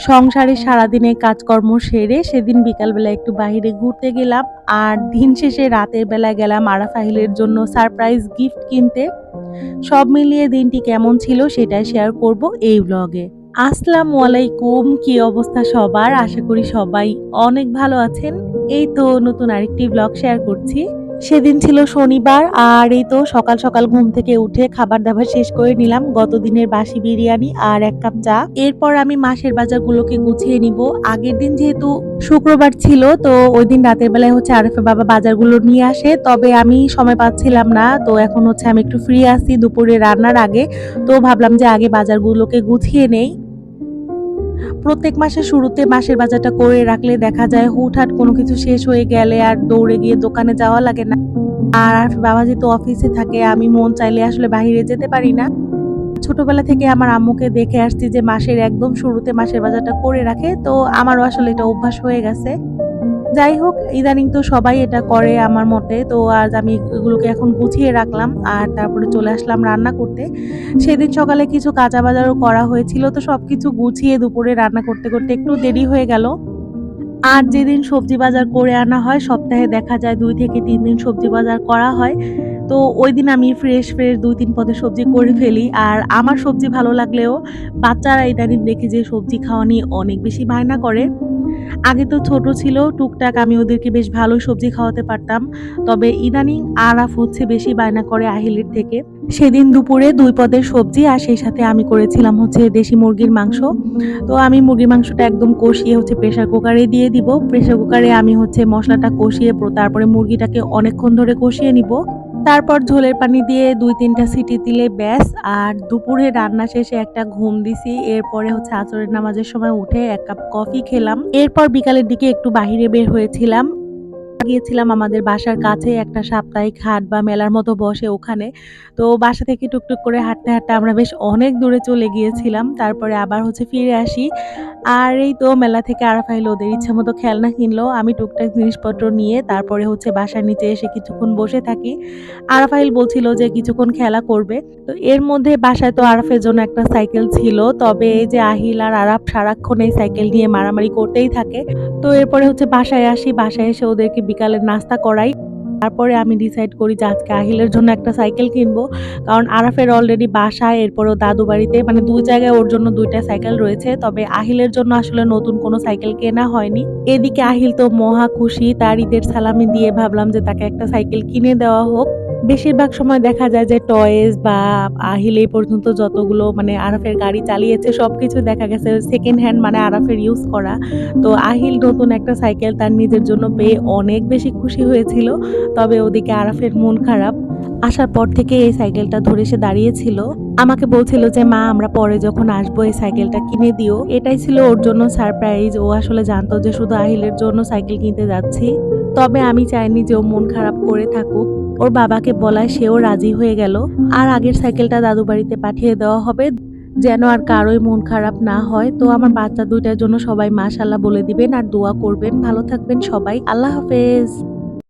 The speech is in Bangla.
সংসারে সারাদিনের কাজকর্ম সেরে সেদিন বিকালবেলা একটু বাহিরে ঘুরতে গেলাম। আর দিন শেষে রাতের বেলায় গেলাম আরাফাহিলের জন্য সারপ্রাইজ গিফট কিনতে। সব মিলিয়ে দিনটি কেমন ছিল সেটাই শেয়ার করব এই ব্লগে। আসসালামু আলাইকুম, কি অবস্থা সবার? আশা করি সবাই অনেক ভালো আছেন। এই তো নতুন আরেকটি ব্লগ শেয়ার করছি। সেদিন ছিল শনিবার, আর এই তো সকাল সকাল ঘুম থেকে উঠে খাবার দাবার শেষ করে নিলাম। গত দিনের বাসি বিরিয়ানি আর ১ কাপ চা। এরপর আমি মাসের বাজারগুলোকে গুছিয়ে নিব। আগের দিন যেহেতু শুক্রবার ছিল, তো ওইদিন রাতের বেলায় হচ্ছে আরিফের বাবা বাজারগুলো নিয়ে আসে। তবে আমি সময় পাচ্ছিলাম না। তো এখন হচ্ছে আমি একটু ফ্রি আছি দুপুরে রান্নার আগে। তো ভাবলাম যে আগে বাজারগুলোকে গুছিয়ে নেই। প্রত্যেক মাসের শুরুতে মাসের বাজারটা করে রাখলে দেখা যায় হুটহাট কোনো কিছু শেষ হয়ে গেলে আর দৌড়ে গিয়ে দোকানে যাওয়া লাগে না। আর বাবা যেহেতু অফিসে থাকে, আমি মন চাইলে আসলে বাহিরে যেতে পারি না। ছোটবেলা থেকে আমার আম্মুকে দেখে আসছি যে মাসের একদম শুরুতে মাসের বাজারটা করে রাখে। তো আমারও আসলে এটা অভ্যাস হয়ে গেছে। যাই হোক, ইদানিং তো সবাই এটা করে আমার মতে। তো আজ আমি এগুলোকে এখন গুছিয়ে রাখলাম আর তারপরে চলে আসলাম রান্না করতে। সেদিন সকালে কিছু কাঁচা বাজারও করা হয়েছিল। তো সবকিছু গুছিয়ে দুপুরে রান্না করতে করতে একটু দেরি হয়ে গেল। আর যেদিন সবজি বাজার করে আনা হয়, সপ্তাহে দেখা যায় ২ থেকে ৩ দিন সবজি বাজার করা হয়। তো ওইদিন আমি ফ্রেশ ২-৩ পদের সবজি করে ফেলি। আর আমার সবজি ভালো লাগলেও বাচ্চারা ইদানিং দেখি যে সবজি খাওয়া নিয়ে অনেক বেশি বায়না করে। আগে তো ছোট ছিল, টুকটাক আমি ওদেরকে বেশ ভালোই সবজি খাওয়াতে পারতাম। তবে ইদানিং আরাফ হচ্ছে বেশি বায়না করে আহিলের থেকে। সেদিন দুপুরে ২ পদের সবজি আর সেই সাথে আমি করেছিলাম হচ্ছে দেশি মুরগির মাংস। তো আমি মুরগির মাংসটা একদম কষিয়ে হচ্ছে প্রেসার কুকারে দিয়ে দিব। প্রেসার কুকারে আমি হচ্ছে মসলাটা কষিয়ে তারপরে মুরগিটাকে অনেকক্ষণ ধরে কষিয়ে নিব। তারপর ঝোলের পানি দিয়ে ২-৩ টা সিটি দিলে ব্যাস। আর দুপুরে রান্না শেষে একটা ঘুম দিছি। এরপরে হচ্ছে আসরের নামাজের সময় উঠে ১ কাপ কফি খেলাম। এরপর বিকালের দিকে একটু বাহিরে বের হয়েছিলাম। গিয়েছিলাম আমাদের বাসার কাছে একটা সাপ্তাহিক হাট বা মেলার মতো বসে ওখানে। তো বাসা থেকে টুকটুক করে হাঁটতে আমরা বেশ অনেক দূরে চলে গিয়েছিলাম। তারপরে আবার হচ্ছে ফিরে আসি। আর এই তো মেলা থেকে আরাফাইল ওদের ইচ্ছামতো খেলনা কিনলো। আমি টুকটাক জিনিসপত্র নিয়ে তারপরে হচ্ছে বাসার নিচে এসে কিছুক্ষণ বসে থাকি। আরাফাইল বলছিল যে কিছুক্ষণ খেলা করবে। তো এর মধ্যে বাসায় তো আরাফের জন্য একটা সাইকেল ছিল। তবে এই যে আহিল আর আরাফ সারাক্ষণ এই সাইকেল নিয়ে মারামারি করতেই থাকে। তো এরপরে হচ্ছে বাসায় আসি। বাসায় এসে ওদেরকে বিকালের নাস্তা করাই। তারপরে আমি ডিসাইড করি যে আজকে আহিলের জন্য একটা সাইকেল কিনবো। কারণ আরাফের অলরেডি বাসায়, এরপর ওর দাদু বাড়িতে মানে ২ জায়গায় ওর জন্য ২ টা সাইকেল রয়েছে। তবে আহিলের জন্য আসলে নতুন কোনো সাইকেল কেনা হয়নি। এদিকে আহিল তো মহা খুশি। তার ঈদের সালামি দিয়ে ভাবলাম যে তাকে একটা সাইকেল কিনে দেওয়া হোক। বেশিরভাগ সময় দেখা যায় যে টয়েস বা আহিল এই পর্যন্ত যতগুলো মানে আরাফের গাড়ি চালিয়েছে সবকিছু দেখা গেছে সেকেন্ড হ্যান্ড, মানে আরাফের ইউজ করা। তো আহিল নতুন একটা সাইকেল তার নিজের জন্য পেয়ে অনেক বেশি খুশি হয়েছিল। তবে ওদিকে আরাফের মন খারাপ। আসার পর থেকে এই সাইকেলটা ধরে সে দাঁড়িয়েছিল। আমাকে বলছিল যে মা, আমরা পরে যখন আসবো এই সাইকেলটা কিনে দিও। এটাই ছিল ওর জন্য সারপ্রাইজ। ও আসলে জানতো যে শুধু আহিলের জন্য সাইকেল কিনতে যাচ্ছি। তবে আমি চাইনি যে ও মন খারাপ করে থাকুক। ওর বাবাকে বলায় সেও রাজি হয়ে গেল। আর আগের সাইকেলটা দাদু বাড়িতে পাঠিয়ে দেওয়া হবে, যেন আর কারোই মন খারাপ না হয়। তো আমার বাচ্চা ২ টার জন্য সবাই মাশাআল্লাহ বলে দিবেন আর দোয়া করবেন। ভালো থাকবেন সবাই। আল্লাহ হাফেজ।